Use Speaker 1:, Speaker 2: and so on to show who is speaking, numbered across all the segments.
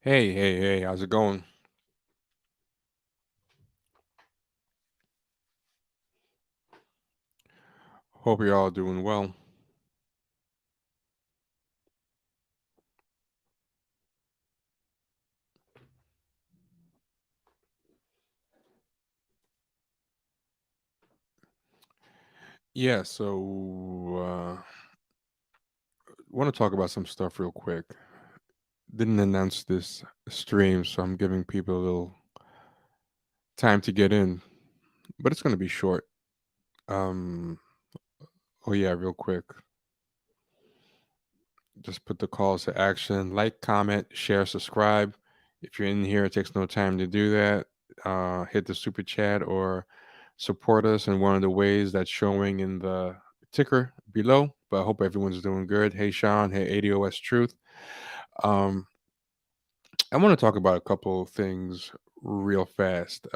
Speaker 1: Hey, how's it going? Hope you're all doing well. Yeah, want to talk about some stuff real quick. Didn't announce this stream, so I'm giving people a little time to get in, but it's going to be short. Um, oh yeah, real quick. Just put the calls to action. Like, comment, share, subscribe. If you're in here, it takes no time to do that. Hit the super chat or support us in one of the ways that's showing in the ticker below. But I hope everyone's doing good. Hey, Sean. Hey, ADOS Truth. Um, I want to talk about a couple of things real fast.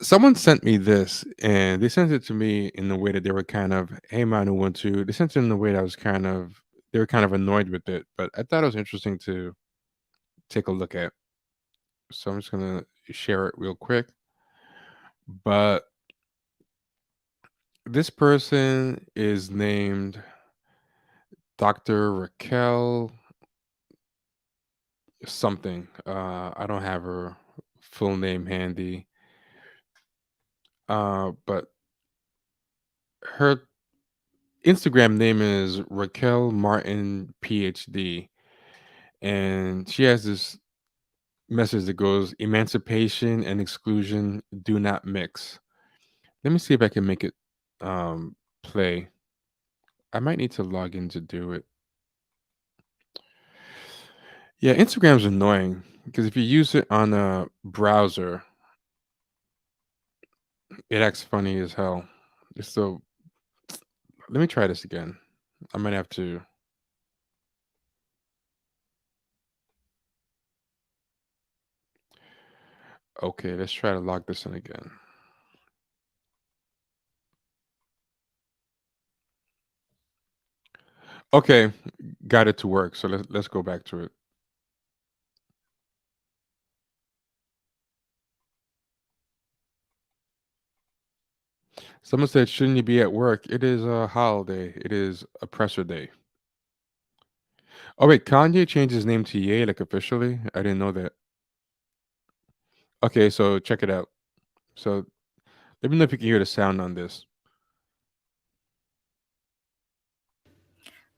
Speaker 1: Someone sent me this, and they sent it to me in the way that they were kind of, hey, man, who want to? They sent it in the way that was kind of, they were kind of annoyed with it, but I thought it was interesting to take a look at. So I'm just gonna share it real quick. But this person is named Dr. Raquel something. I don't have her full name handy. But her Instagram name is Raquel Martin PhD. And she has this message that goes, emancipation and exclusion do not mix. Let me see if I can make it play. I might need to log in to do it. Yeah, Instagram's annoying because if you use it on a browser, it acts funny as hell. So let me try this again. I might have to. Okay, let's try to log this in again. Okay, got it to work. So let's go back to it. Someone said, "Shouldn't you be at work?" It is a holiday. It is oppressor day. Oh wait, Kanye changed his name to Ye, like officially. I didn't know that. Okay, so check it out. So let me know if you can hear the sound on this.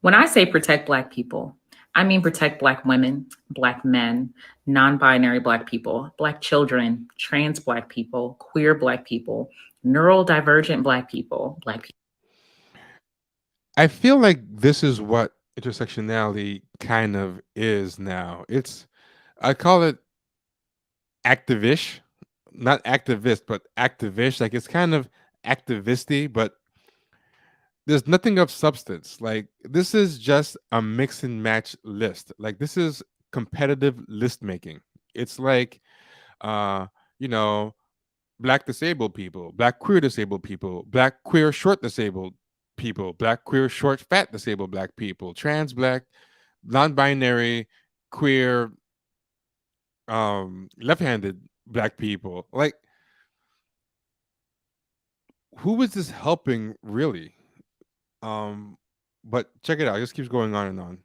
Speaker 2: When I say protect Black people, I mean protect Black women, Black men, non binary Black people, Black children, trans Black people, queer Black people, neurodivergent Black people, Black people.
Speaker 1: I feel like this is what intersectionality kind of is now. I call it activish, not activist, but activish. Like it's kind of activisty, but there's nothing of substance. Like this is just a mix and match list. Like this is competitive list making. It's like uh, you know, black disabled people, black queer disabled people, black queer short disabled people, black queer short fat disabled black people, trans black, non-binary, queer, left-handed black people. Like who is this helping really? Um, but check it out. It just keeps going on and on.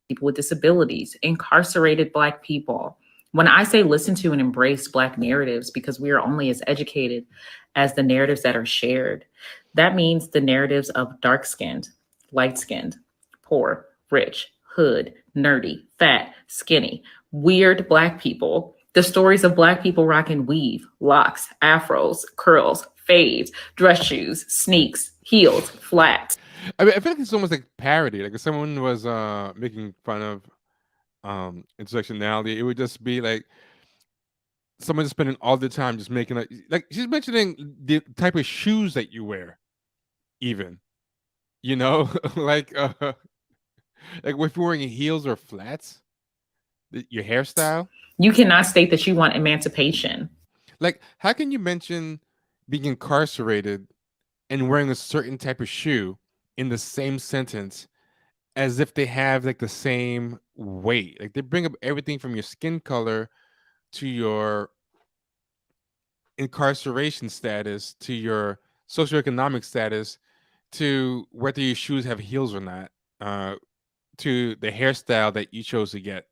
Speaker 2: People with disabilities, incarcerated Black people. When I say listen to and embrace Black narratives, because we are only as educated as the narratives that are shared, that means the narratives of dark skinned, light skinned, poor, rich, hood, nerdy, fat, skinny, weird Black people, the stories of Black people rocking weave, locks, afros, curls, fades, dress shoes, sneaks, heels, flats.
Speaker 1: I mean, I feel like it's almost like parody. Like if someone was making fun of intersectionality, it would just be like someone just spending all the time just making like she's mentioning the type of shoes that you wear, even you know, like if you're wearing heels or flats, your hairstyle.
Speaker 2: You cannot state that you want emancipation.
Speaker 1: Like, how can you mention being incarcerated and wearing a certain type of shoe in the same sentence as if they have like the same weight. Like they bring up everything from your skin color to your incarceration status to your socioeconomic status to whether your shoes have heels or not, uh, to the hairstyle that you chose to get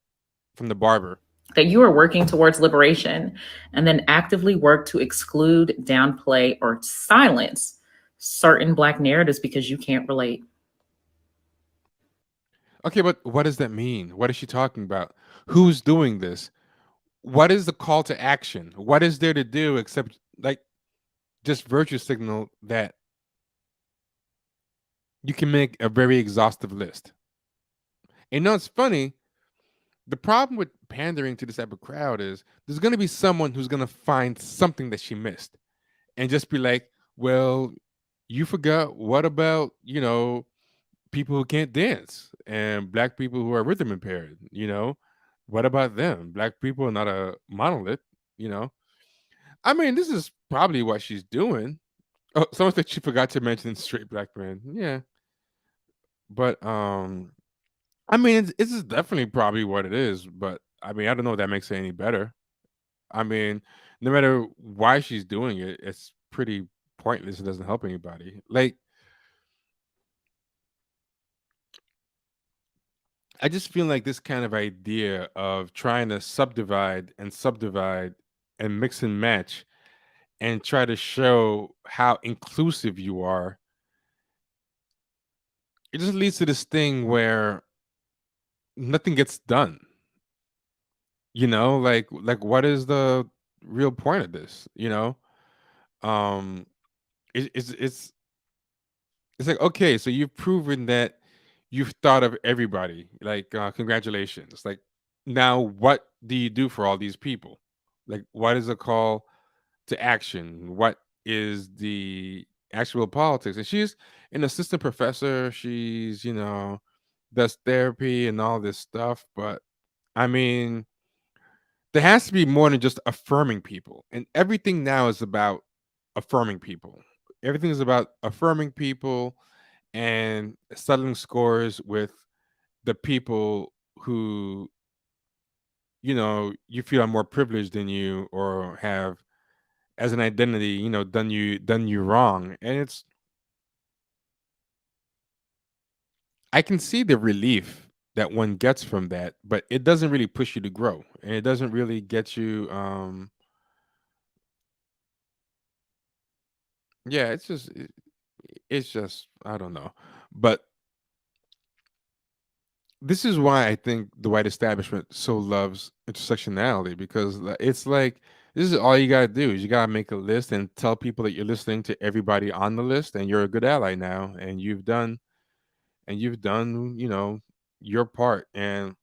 Speaker 1: from the barber.
Speaker 2: That you are working towards liberation, and then actively work to exclude, downplay, or silence certain Black narratives because you can't relate.
Speaker 1: Okay, but what does that mean? What is she talking about? Who's doing this? What is the call to action? What is there to do except like just virtue signal that you can make a very exhaustive list? And you know, it's funny. The problem with pandering to this type of crowd is there's going to be someone who's going to find something that she missed and just be like, well, you forgot what about, people who can't dance and black people who are rhythm impaired, what about them? Black people are not a monolith, you know? I mean, this is probably what she's doing. Oh, someone said she forgot to mention straight black men. Yeah. But I mean, it's just definitely probably what it is, but I mean, I don't know if that makes it any better. I mean, no matter why she's doing it, it's pretty pointless. It doesn't help anybody. Like, I just feel like this kind of idea of trying to subdivide and mix and match and try to show how inclusive you are, it just leads to this thing where nothing gets done. Like what is the real point of this? Um, it's like, okay, so you've proven that you've thought of everybody. Like, congratulations. Like, now what do you do for all these people? Like, what is a call to action? What is the actual politics? And she's an assistant professor. She's, does therapy and all this stuff. But I mean, there has to be more than just affirming people. And everything now is about affirming people. Everything is about affirming people and settling scores with the people who you feel are more privileged than you or have as an identity done you wrong. And it's I can see the relief that one gets from that, but it doesn't really push you to grow, and it doesn't really get you yeah, it's just I don't know. But this is why I think the white establishment so loves intersectionality, because it's like this is all you gotta do is you gotta make a list and tell people that you're listening to everybody on the list and you're a good ally now, and you've done your part. And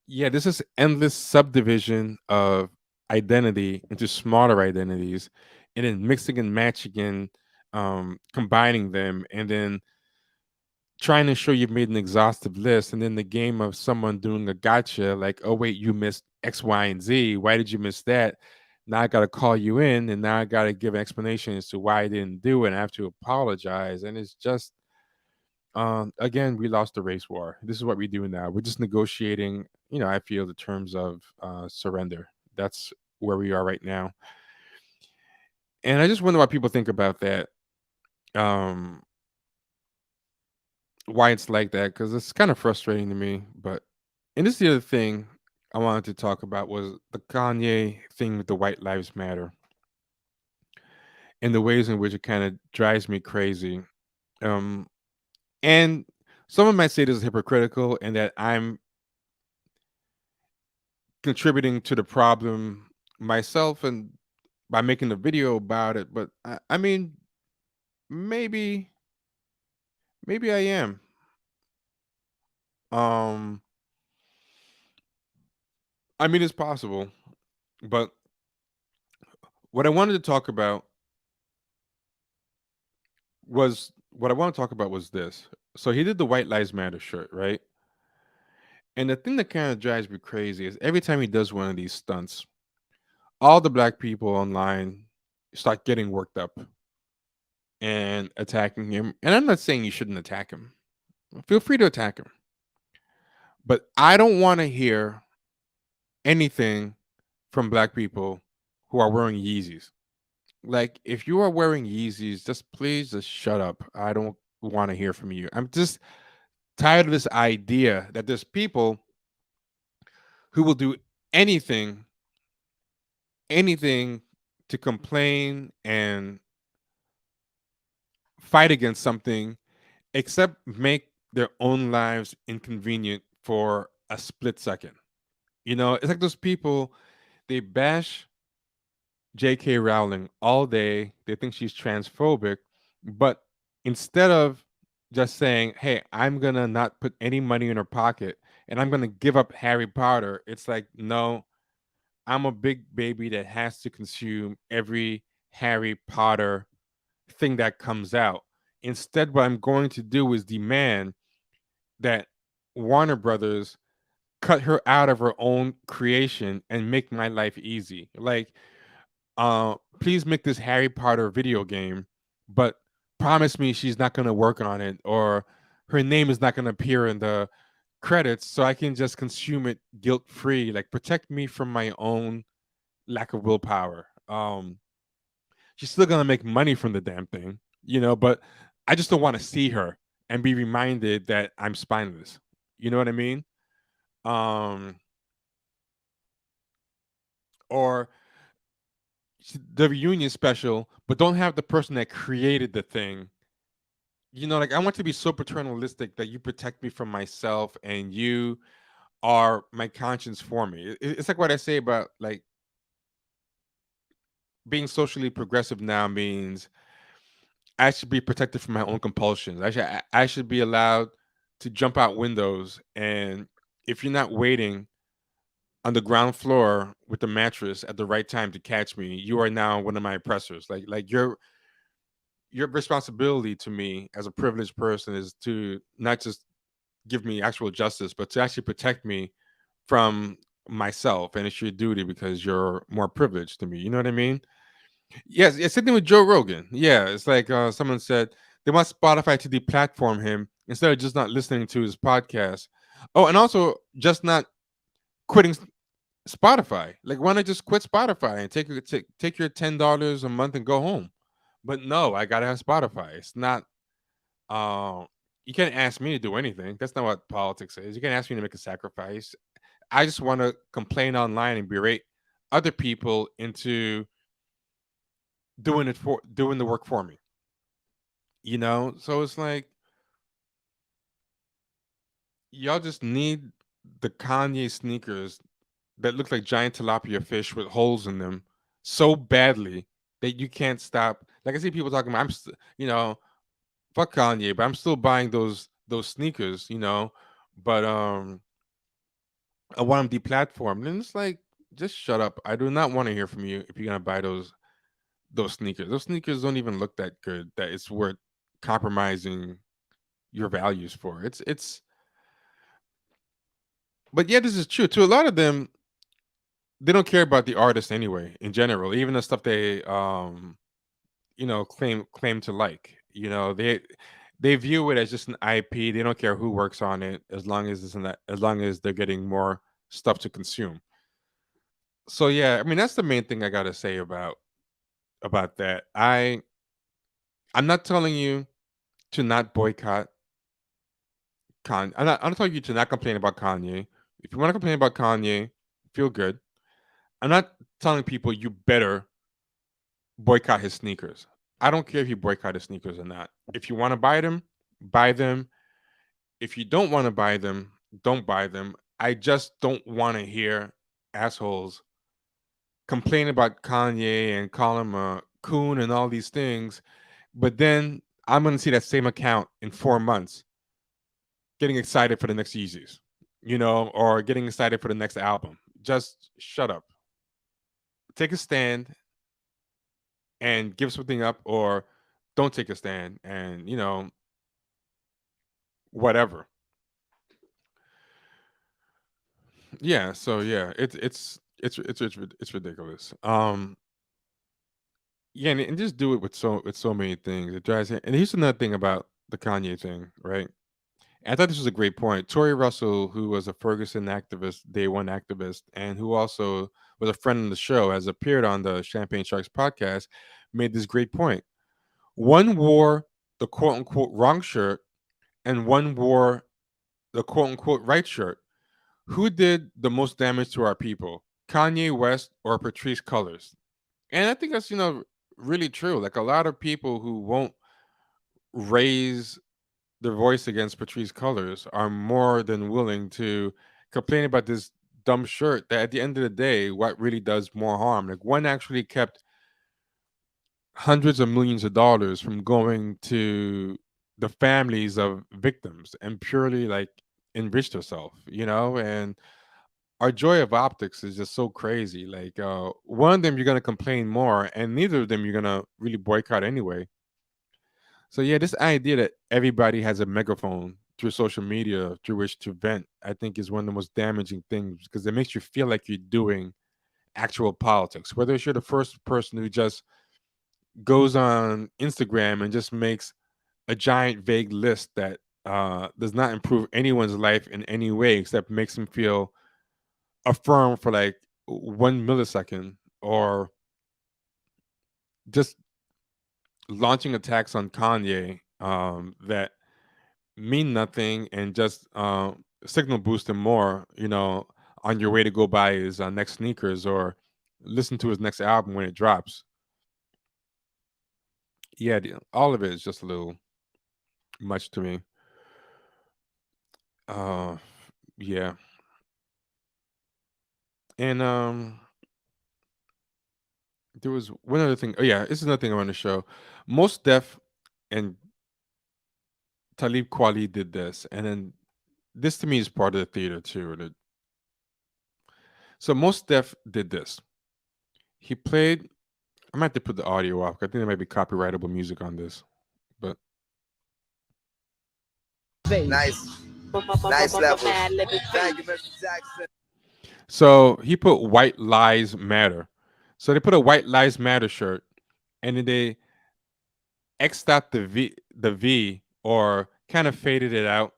Speaker 1: yeah, this is endless subdivision of identity into smaller identities, and then mixing and matching and combining them, and then trying to show you've made an exhaustive list, and then the game of someone doing a gotcha, like, oh wait, you missed X, Y, and Z. Why did you miss that? Now I got to call you in, and now I got to give an explanation as to why I didn't do it. And I have to apologize, and it's just, again, we lost the race war. This is what we do now. We're just negotiating. I feel the terms of surrender. That's where we are right now, and I just wonder what people think about that. Um, why it's like that, because it's kind of frustrating to me. But and this is the other thing I wanted to talk about was the Kanye thing with the White Lives Matter and the ways in which it kind of drives me crazy. Um, and someone might say this is hypocritical and that I'm contributing to the problem myself and by making a video about it. But I mean, maybe, maybe I am. Um, I mean, it's possible. But what I wanted to talk about was this. So he did the White Lives Matter shirt, right? And the thing that kind of drives me crazy is every time he does one of these stunts, all the black people online start getting worked up and attacking him. And I'm not saying you shouldn't attack him. Feel free to attack him. But I don't want to hear anything from black people who are wearing Yeezys. Like, if you are wearing Yeezys, just please just shut up. I don't want to hear from you. I'm just tired of this idea that there's people who will do anything, anything to complain and fight against something except make their own lives inconvenient for a split second. You know, it's like those people, they bash J.K. Rowling all day. They think she's transphobic, but instead of just saying, "Hey, I'm gonna not put any money in her pocket and I'm gonna give up Harry Potter," it's like, no, I'm a big baby that has to consume every Harry Potter thing that comes out. Instead, what I'm going to do is demand that Warner Brothers cut her out of her own creation and make my life easy. Like, please make this Harry Potter video game, but promise me she's not going to work on it or her name is not going to appear in the credits so I can just consume it guilt free. Like, protect me from my own lack of willpower. She's still going to make money from the damn thing, you know, but I just don't want to see her and be reminded that I'm spineless. You know what I mean? Um, or the reunion special, but don't have the person that created the thing. You know, like, I want to be so paternalistic that you protect me from myself and you are my conscience for me. It's like what I say about like being socially progressive now means I should be protected from my own compulsions. I should be allowed to jump out windows, and if you're not waiting on the ground floor with the mattress at the right time to catch me, you are now one of my oppressors. Like your responsibility to me as a privileged person is to not just give me actual justice, but to actually protect me from myself. And it's your duty because you're more privileged to me. You know what I mean? Yes, it's same thing with Joe Rogan. Yeah, it's like someone said they want Spotify to deplatform him instead of just not listening to his podcast. Oh, and also just not quitting Spotify. Like, why not just quit Spotify and take your $10 a month and go home? But no, I gotta have Spotify. It's not. Uh, you can't ask me to do anything. That's not what politics is. You can't ask me to make a sacrifice. I just want to complain online and berate other people into doing the work for me. You know, so it's like y'all just need the Kanye sneakers that look like giant tilapia fish with holes in them so badly that you can't stop. Like, I see people talking about, you know, fuck Kanye, but I'm still buying those sneakers, you know. But I want them deplatformed. And it's like, just shut up. I do not want to hear from you if you're gonna buy those sneakers. Those sneakers don't even look that good that it's worth compromising your values for. It's but yeah, this is true. To a lot of them, they don't care about the artist anyway, in general, even the stuff they you know, claim to like. You know, they view it as just an IP. They don't care who works on it as long as as long as they're getting more stuff to consume. So yeah, I mean that's the main thing I gotta say about that. I'm not telling you to not boycott I'm not telling you to not complain about Kanye. If you want to complain about Kanye, feel good. I'm not telling people you better boycott his sneakers. I don't care if you boycott his sneakers or not. If you want to buy them, buy them. If you don't want to buy them, don't buy them. I just don't want to hear assholes complain about Kanye and call him a coon and all these things. But then I'm going to see that same account in 4 months getting excited for the next Yeezys, you know, or getting excited for the next album. Just shut up. Take a stand and give something up, or don't take a stand and, you know, whatever. Yeah, so yeah, it's ridiculous. Yeah, and just do it with so many things. It drives it. And here's another thing about the Kanye thing, right? I thought this was a great point. Tori Russell, who was a Ferguson activist, day one activist, and who also was a friend of the show, has appeared on the Champagne Sharks podcast, made this great point. One wore the quote unquote wrong shirt, and one wore the quote unquote right shirt. Who did the most damage to our people? Kanye West or Patrice Cullors? And I think that's, really true. Like a lot of people who won't raise their voice against Patrice Cullors are more than willing to complain about this dumb shirt that at the end of the day, what really does more harm? Like one actually kept hundreds of millions of dollars from going to the families of victims and purely like enriched herself, and our joy of optics is just so crazy. Like one of them you're gonna complain more, and neither of them you're gonna really boycott anyway. So yeah, this idea that everybody has a megaphone through social media through which to vent, I think is one of the most damaging things because it makes you feel like you're doing actual politics. Whether it's you're the first person who just goes on Instagram and just makes a giant vague list that does not improve anyone's life in any way except makes them feel affirmed for like 1 millisecond, or just launching attacks on Kanye that mean nothing and just signal boost him more, on your way to go buy his next sneakers or listen to his next album when it drops. Yeah, all of it is just a little much to me. Uh, yeah, and there was one other thing. Oh yeah, this is another thing I want to show. Most Def and Talib Kweli did this, and then this to me is part of the theater too. So Most Def did this. He played. I might have to put the audio off. I think there might be copyrightable music on this, but
Speaker 3: Nice, nice level. Thank you, Mr. Jackson.
Speaker 1: so he put "White Lies Matter." So they put a "White Lies Matter" shirt, and then they xed out the V, or kind of faded it out,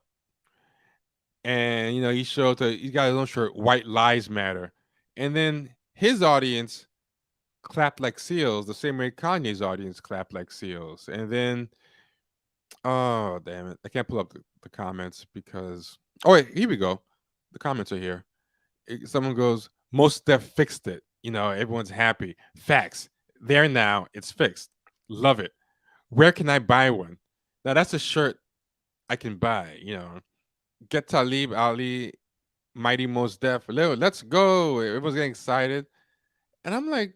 Speaker 1: and he showed he got his own shirt, "White Lies Matter," and then his audience clapped like seals, the same way Kanye's audience clapped like seals, and then oh damn it, I can't pull up the comments because oh wait, here we go, the comments are here. Someone goes, "Most Def fixed it," everyone's happy. Facts, there now, it's fixed. Love it. Where can I buy one? Now that's a shirt I can buy. Get Talib Ali, Mighty Most Def. Let's go. Everyone's getting excited. And I'm like,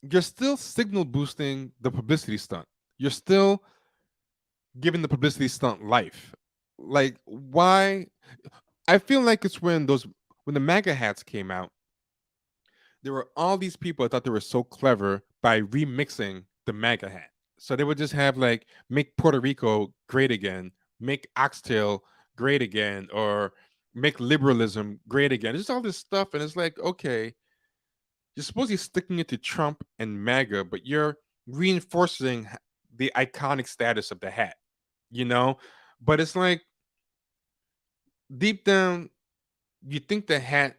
Speaker 1: you're still signal boosting the publicity stunt. You're still giving the publicity stunt life. Like, why? I feel like it's when the MAGA hats came out, there were all these people I thought they were so clever by remixing the MAGA hat. So they would just have like make Puerto Rico great again, make oxtail great again, or make liberalism great again. Just all this stuff, and it's like, okay, you're supposed to be sticking it to Trump and MAGA, but you're reinforcing the iconic status of the hat, you know? But it's like deep down, you think the hat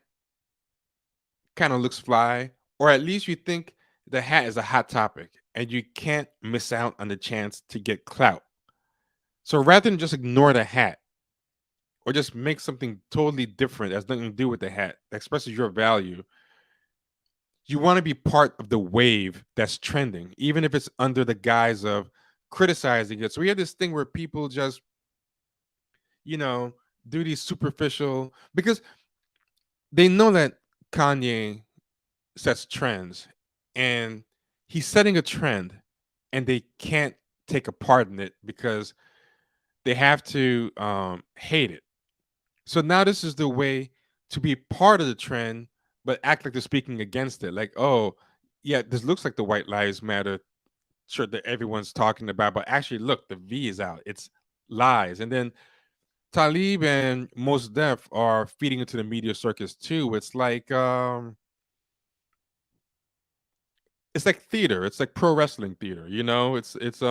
Speaker 1: kind of looks fly, or at least you think the hat is a hot topic and you can't miss out on the chance to get clout. So rather than just ignore the hat or just make something totally different that has nothing to do with the hat that expresses your value, you want to be part of the wave that's trending, even if it's under the guise of criticizing it. So we have this thing where people just, you know, do these superficial because they know that Kanye sets trends and he's setting a trend and they can't take a part in it because they have to hate it. So now this is the way to be part of the trend but act like they're speaking against it, like, oh yeah, this looks like the White Lives Matter shirt that everyone's talking about, but actually look, the V is out, it's lies. And then Talib and Mos Def are feeding into the media circus too. It's like theater. It's like pro wrestling theater. It's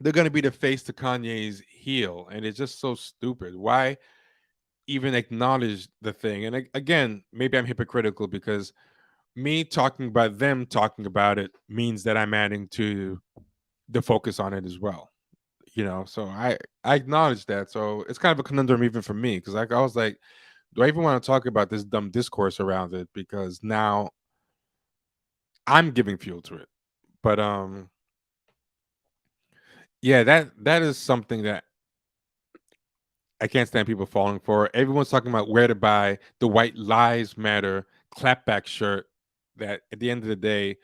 Speaker 1: they're gonna be the face to Kanye's heel, and it's just so stupid. Why even acknowledge the thing? And again, maybe I'm hypocritical because me talking about them talking about it means that I'm adding to the focus on it as well. So I acknowledge that. So it's kind of a conundrum even for me because I was like, do I even want to talk about this dumb discourse around it? Because now I'm giving fuel to it. But yeah, that is something that I can't stand people falling for. Everyone's talking about where to buy the White Lives Matter clapback shirt that at the end of the day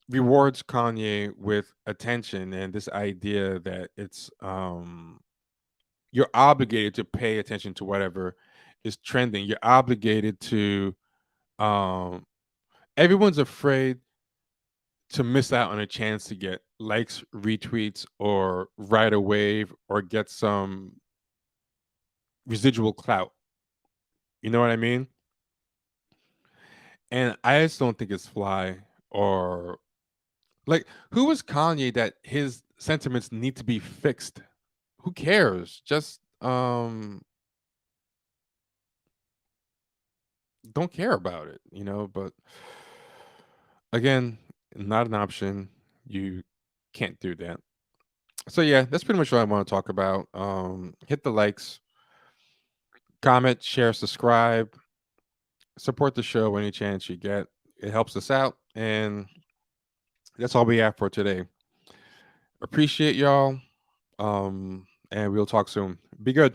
Speaker 1: rewards Kanye with attention and this idea that it's you're obligated to pay attention to whatever is trending. You're obligated to um everyone's afraid to miss out on a chance to get likes, retweets, or ride a wave or get some residual clout. You know what I mean? And I just don't think it's fly or like who is Kanye that his sentiments need to be fixed? Who cares? Just don't care about it. But again, not an option. You can't do that. So yeah, that's pretty much what I want to talk about. Hit the likes, comment, share, subscribe, support the show any chance you get. It helps us out, and that's all we have for today. Appreciate y'all. And we'll talk soon. Be good.